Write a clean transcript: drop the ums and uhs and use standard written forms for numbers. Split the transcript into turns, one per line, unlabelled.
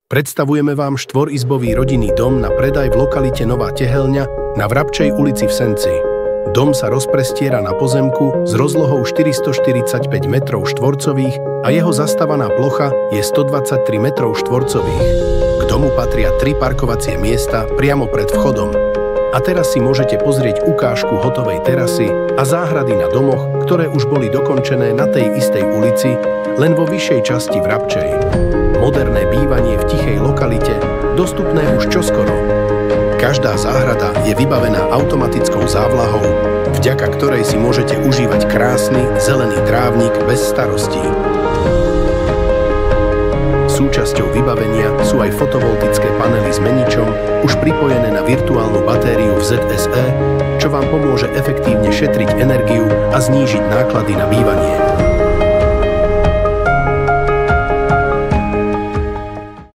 Predstavujeme vám štvorizbový rodinný dom na predaj v lokalite Nová Tehelňa na Vrabčej ulici v Senci. Dom sa rozprestiera na pozemku s rozlohou 445 metrov štvorcových a jeho zastávaná plocha je 123 metrov štvorcových. K domu patria 3 parkovacie miesta priamo pred vchodom. A teraz si môžete pozrieť ukážku hotovej terasy a záhrady na domoch, ktoré už boli dokončené na tej istej ulici, len vo vyššej časti Vrabčej. Moderné bývanie v tichej lokalite, dostupné už čoskoro. Každá záhrada je vybavená automatickou závlahou, vďaka ktorej si môžete užívať krásny zelený trávnik bez starostí. Súčasťou vybavenia sú aj fotovoltické panely s meničom, už pripojené na virtuálnu batériu v ZSE, čo vám pomôže efektívne šetriť energiu a znížiť náklady na bývanie.